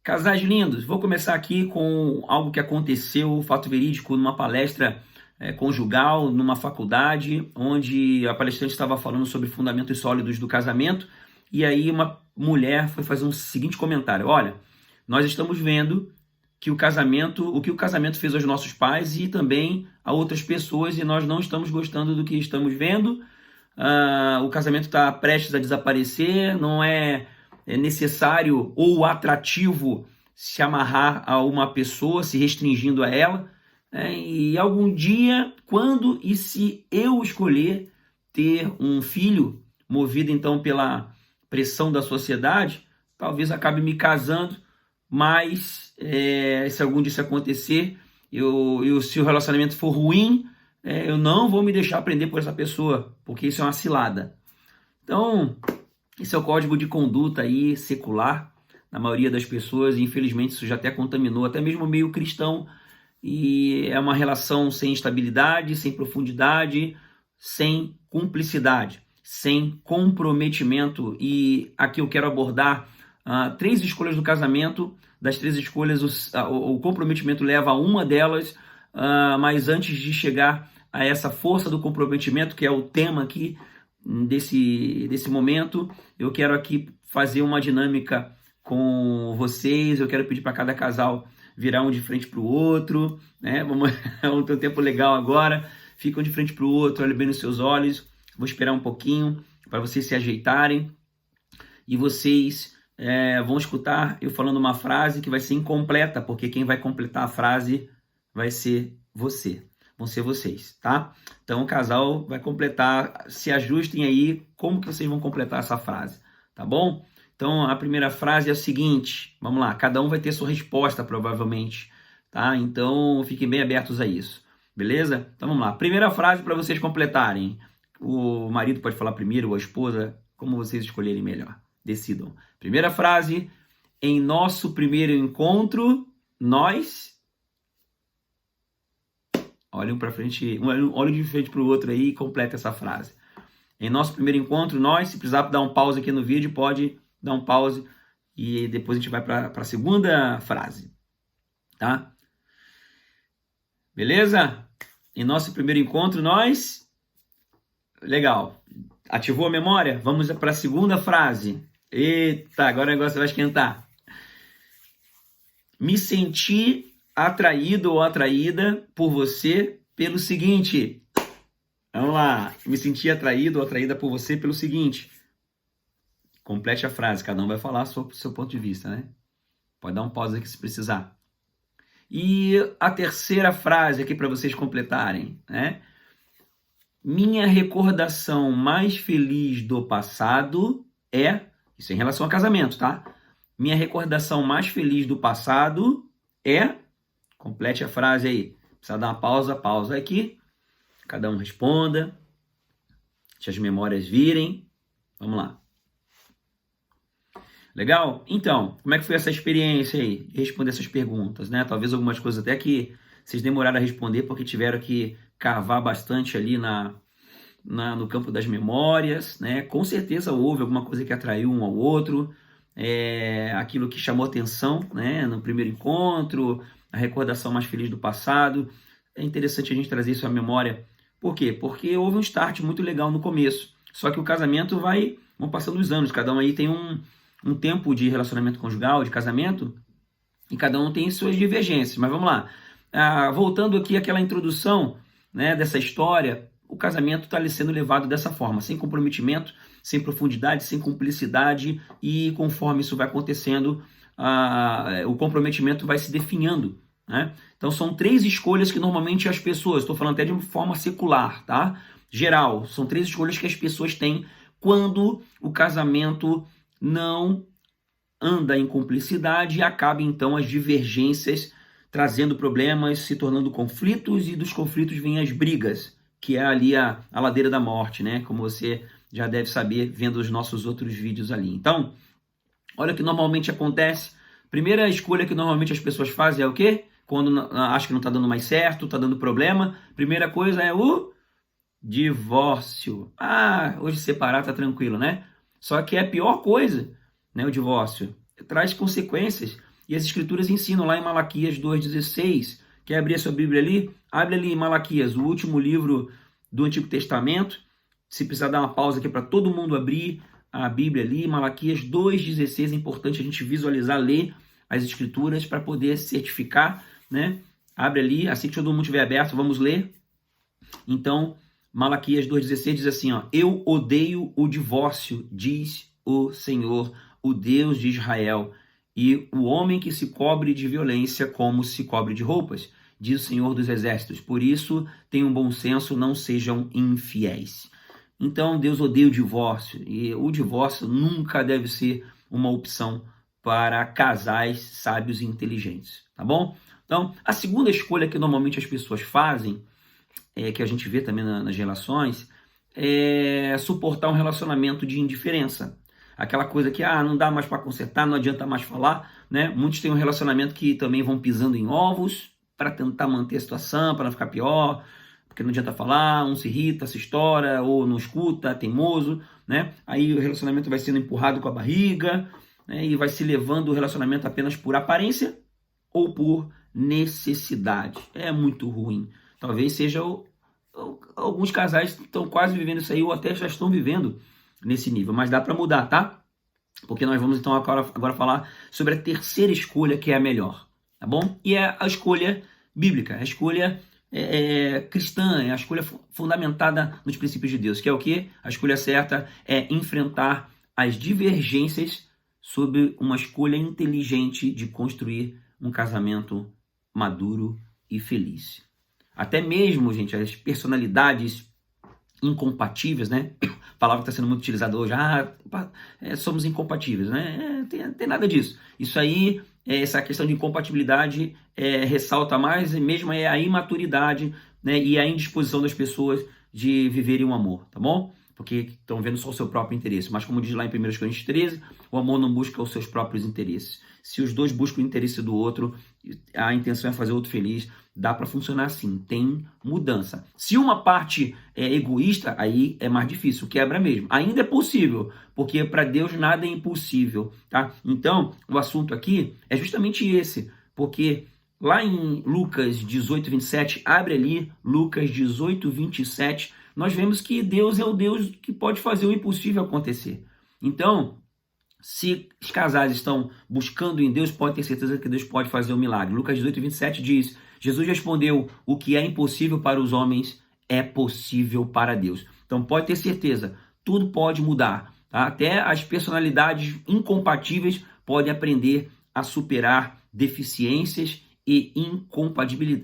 Casais lindos, vou começar aqui com algo que aconteceu, fato verídico, numa palestra conjugal, numa faculdade, onde a palestrante estava falando sobre fundamentos sólidos do casamento, e aí uma mulher foi fazer um seguinte comentário: olha, nós estamos vendo que o que o casamento fez aos nossos pais e também a outras pessoas, e nós não estamos gostando do que estamos vendo. O casamento está prestes a desaparecer, não é necessário ou atrativo se amarrar a uma pessoa, se restringindo a ela. E algum dia, quando e se eu escolher ter um filho, movido então pela pressão da sociedade, talvez acabe me casando, mas se algum dia isso acontecer, se o relacionamento for ruim, eu não vou me deixar prender por essa pessoa, porque isso é uma cilada. Então, esse é o código de conduta aí secular na maioria das pessoas, e infelizmente isso já até contaminou até mesmo o meio cristão, e é uma relação sem estabilidade, sem profundidade, sem cumplicidade, sem comprometimento. E aqui eu quero abordar 3 escolhas do casamento. Das 3 escolhas, o comprometimento leva a uma delas, mas antes de chegar a essa força do comprometimento, que é o tema aqui desse momento, eu quero aqui fazer uma dinâmica com vocês. Eu quero pedir para cada casal virar um de frente para o outro, né? Vamos ter um tempo legal agora. Fica um de frente para o outro, olha bem nos seus olhos. Vou esperar um pouquinho para vocês se ajeitarem, e vocês vão escutar eu falando uma frase que vai ser incompleta, porque quem vai completar a frase vai ser você. Vão ser vocês, tá? Então o casal vai completar, se ajustem aí como que vocês vão completar essa frase, tá bom? Então a primeira frase é a seguinte, vamos lá, cada um vai ter sua resposta provavelmente, tá? Então fiquem bem abertos a isso, beleza? Então vamos lá, primeira frase para vocês completarem. O marido pode falar primeiro, ou a esposa, como vocês escolherem melhor, decidam. Primeira frase: em nosso primeiro encontro, nós... Olhem para frente, olhem de frente para o outro aí e completa essa frase. Em nosso primeiro encontro, nós, se precisar dar um pause aqui no vídeo, pode dar um pause e depois a gente vai para a segunda frase, tá? Beleza? Em nosso primeiro encontro, nós... Legal. Ativou a memória? Vamos para a segunda frase. Eita, agora o negócio vai esquentar. Me senti atraído ou atraída por você pelo seguinte. Vamos lá. Me senti atraído ou atraída por você pelo seguinte. Complete a frase. Cada um vai falar sobre o seu ponto de vista, né? Pode dar um pause aqui se precisar. E a terceira frase aqui para vocês completarem, né? Minha recordação mais feliz do passado é... Isso é em relação ao casamento, tá? Minha recordação mais feliz do passado é... Complete a frase aí. Precisa dar uma pausa aqui. Cada um responda. Deixa as memórias virem. Vamos lá. Legal? Então, como é que foi essa experiência aí de responder essas perguntas, né? Talvez algumas coisas até que vocês demoraram a responder porque tiveram que cavar bastante ali no campo das memórias, né? Com certeza houve alguma coisa que atraiu um ao outro, aquilo que chamou atenção, né? No primeiro encontro, a recordação mais feliz do passado. É interessante a gente trazer isso à memória. Por quê? Porque houve um start muito legal no começo. Só que o casamento vão passando os anos. Cada um aí tem um tempo de relacionamento conjugal, de casamento, e cada um tem suas divergências. Mas vamos lá. Voltando aqui àquela introdução, né, dessa história, o casamento está sendo levado dessa forma, sem comprometimento, sem profundidade, sem cumplicidade, e conforme isso vai acontecendo, o comprometimento vai se definhando, né? Então são 3 escolhas que normalmente as pessoas, estou falando até de uma forma secular, tá? Geral, são 3 escolhas que as pessoas têm quando o casamento não anda em cumplicidade, e acaba então as divergências trazendo problemas, se tornando conflitos, e dos conflitos vêm as brigas, que é ali a ladeira da morte, né? Como você já deve saber vendo os nossos outros vídeos ali. Então, olha o que normalmente acontece. Primeira escolha que normalmente as pessoas fazem é o quê? Quando acham que não está dando mais certo, está dando problema. Primeira coisa é o divórcio. Hoje separar tá tranquilo, né? Só que é a pior coisa, né? O divórcio traz consequências. E as Escrituras ensinam lá em Malaquias 2,16. Quer abrir a sua Bíblia ali? Abre ali em Malaquias, o último livro do Antigo Testamento. Se precisar dar uma pausa aqui para todo mundo abrir a Bíblia ali, Malaquias 2,16. É importante a gente visualizar, ler as Escrituras para poder certificar, né? Abre ali, assim que todo mundo estiver aberto, vamos ler. Então, Malaquias 2,16 diz assim, ó: eu odeio o divórcio, diz o Senhor, o Deus de Israel, e o homem que se cobre de violência como se cobre de roupas, diz o Senhor dos Exércitos. Por isso, tenham bom senso, não sejam infiéis. Então, Deus odeia o divórcio, e o divórcio nunca deve ser uma opção para casais sábios e inteligentes, tá bom? Então, a segunda escolha que normalmente as pessoas fazem, que a gente vê também nas relações, é suportar um relacionamento de indiferença. Aquela coisa que não dá mais para consertar, não adianta mais falar, né? Muitos têm um relacionamento que também vão pisando em ovos para tentar manter a situação, para não ficar pior, porque não adianta falar, um se irrita, se estoura, ou não escuta, teimoso, né? Aí o relacionamento vai sendo empurrado com a barriga, né? E vai se levando o relacionamento apenas por aparência ou por necessidade. É muito ruim. Talvez seja alguns casais estão quase vivendo isso aí, ou até já estão vivendo nesse nível, mas dá para mudar, tá? Porque nós vamos então agora falar sobre a terceira escolha, que é a melhor, tá bom? E é a escolha bíblica, a escolha cristã, é a escolha fundamentada nos princípios de Deus, que é o quê? A escolha certa é enfrentar as divergências sob uma escolha inteligente de construir um casamento maduro e feliz. Até mesmo, gente, as personalidades incompatíveis, né? A palavra que está sendo muito utilizada hoje, somos incompatíveis, né? Tem nada disso. Isso aí, essa questão de incompatibilidade ressalta mais mesmo a imaturidade, né? E a indisposição das pessoas de viverem um amor, tá bom? Porque estão vendo só o seu próprio interesse. Mas como diz lá em 1 Coríntios 13, o amor não busca os seus próprios interesses. Se os dois buscam o interesse do outro, a intenção é fazer o outro feliz, dá para funcionar assim, tem mudança. Se uma parte é egoísta, aí é mais difícil, quebra mesmo. Ainda é possível, porque para Deus nada é impossível, tá? Então, o assunto aqui é justamente esse, porque lá em Lucas 18, 27, abre ali, Lucas 18, 27, nós vemos que Deus é o Deus que pode fazer o impossível acontecer. Então, se os casais estão buscando em Deus, pode ter certeza que Deus pode fazer um milagre. Lucas 18, 27 diz: Jesus respondeu, o que é impossível para os homens é possível para Deus. Então pode ter certeza, tudo pode mudar. Tá? Até as personalidades incompatíveis podem aprender a superar deficiências e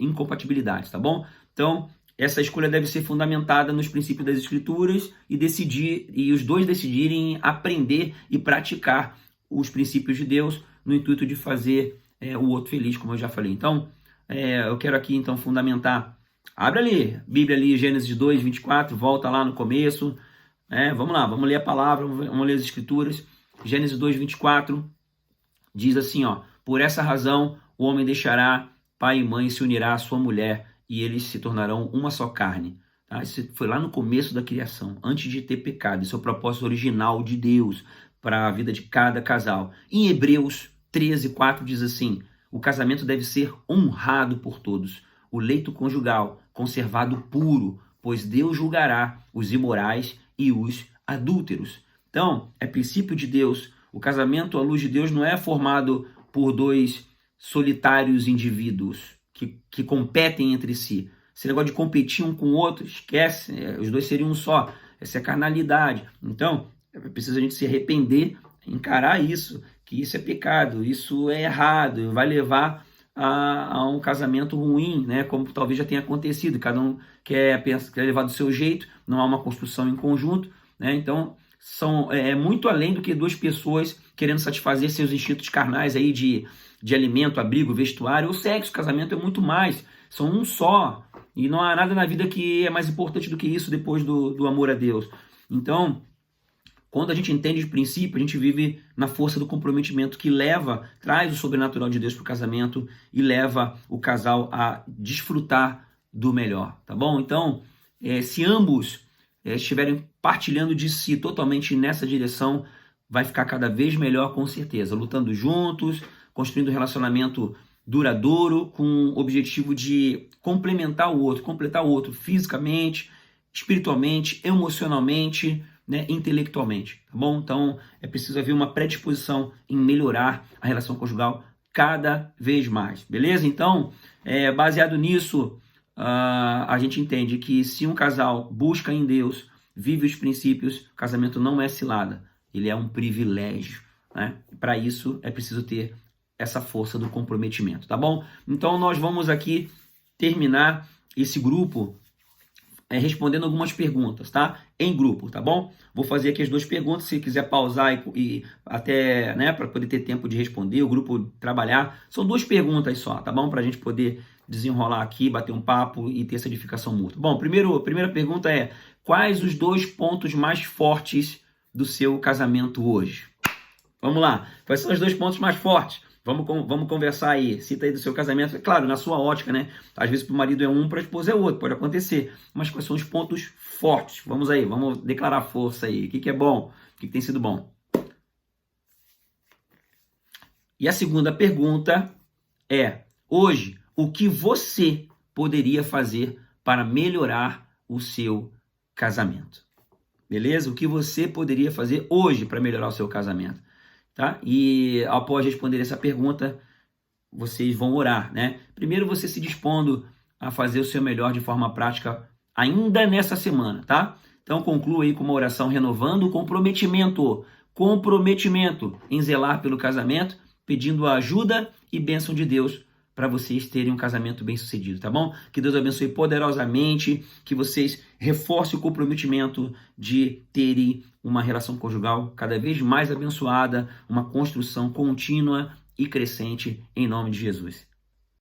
incompatibilidades, tá bom? Então, essa escolha deve ser fundamentada nos princípios das Escrituras e os dois decidirem aprender e praticar os princípios de Deus no intuito de fazer o outro feliz, como eu já falei. Então, eu quero aqui então fundamentar. Abre ali, Bíblia ali, Gênesis 2, 24, volta lá no começo. Vamos lá, vamos ler a palavra, vamos ler as Escrituras. Gênesis 2, 24 diz assim, ó: por essa razão o homem deixará pai e mãe e se unirá à sua mulher, e eles se tornarão uma só carne. Tá? Isso foi lá no começo da criação, antes de ter pecado. Esse é o propósito original de Deus para a vida de cada casal. Em Hebreus 13, 4 diz assim: o casamento deve ser honrado por todos, o leito conjugal conservado puro, pois Deus julgará os imorais e os adúlteros. Então, é princípio de Deus. O casamento à luz de Deus não é formado por dois solitários indivíduos que competem entre si. Esse negócio de competir um com o outro, esquece, os dois seriam um só. Essa é carnalidade. Então, é preciso a gente se arrepender, encarar isso, que isso é pecado, isso é errado, vai levar a um casamento ruim, né? Como talvez já tenha acontecido, cada um quer levar do seu jeito, não há uma construção em conjunto, né? Então, é muito além do que duas pessoas querendo satisfazer seus instintos carnais aí de alimento, abrigo, vestuário. O sexo, o casamento é muito mais, são um só, e não há nada na vida que é mais importante do que isso depois do amor a Deus. Então, quando a gente entende de princípio, a gente vive na força do comprometimento que traz o sobrenatural de Deus para o casamento e leva o casal a desfrutar do melhor, tá bom? Então, se ambos estiverem partilhando de si totalmente nessa direção, vai ficar cada vez melhor com certeza, lutando juntos, construindo um relacionamento duradouro com o objetivo de complementar o outro, completar o outro fisicamente, espiritualmente, emocionalmente, né, intelectualmente, tá bom? Então é preciso haver uma predisposição em melhorar a relação conjugal cada vez mais, beleza? Então, baseado nisso, a gente entende que se um casal busca em Deus, vive os princípios, o casamento não é cilada, ele é um privilégio, né? Para isso é preciso ter essa força do comprometimento, tá bom? Então nós vamos aqui terminar esse grupo respondendo algumas perguntas, tá? Em grupo, tá bom? Vou fazer aqui as 2 perguntas, se quiser pausar e até, né, para poder ter tempo de responder, o grupo trabalhar. São 2 perguntas só, tá bom? Para a gente poder desenrolar aqui, bater um papo e ter essa edificação mútua. Bom, primeira pergunta é: quais os 2 pontos mais fortes do seu casamento hoje? Vamos lá, quais são os 2 pontos mais fortes? Vamos conversar aí, cita aí do seu casamento, é claro, na sua ótica, né? Às vezes para o marido é um, para a esposa é outro, pode acontecer. Mas quais são os pontos fortes? Vamos aí, vamos declarar força aí. O que é bom? O que tem sido bom? E a segunda pergunta é: hoje, o que você poderia fazer para melhorar o seu casamento? Beleza? O que você poderia fazer hoje para melhorar o seu casamento? Tá? E após responder essa pergunta, vocês vão orar, né? Primeiro você se dispondo a fazer o seu melhor de forma prática ainda nessa semana, tá? Então conclua aí com uma oração renovando o comprometimento em zelar pelo casamento, pedindo a ajuda e bênção de Deus para vocês terem um casamento bem sucedido, tá bom? Que Deus abençoe poderosamente, que vocês reforcem o comprometimento de terem uma relação conjugal cada vez mais abençoada, uma construção contínua e crescente em nome de Jesus.